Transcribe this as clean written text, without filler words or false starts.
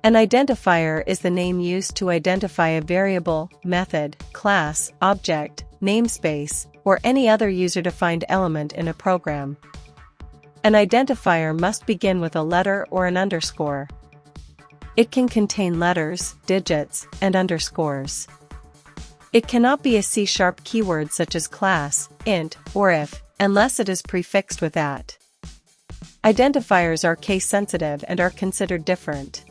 An identifier is the name used to identify a variable, method, class, object, namespace, or any other user-defined element in a program. An identifier must begin with a letter or an underscore. It can contain letters, digits, and underscores. It cannot be a C# keyword such as class, int, or if, unless it is prefixed with @. Identifiers are case-sensitive and are considered different.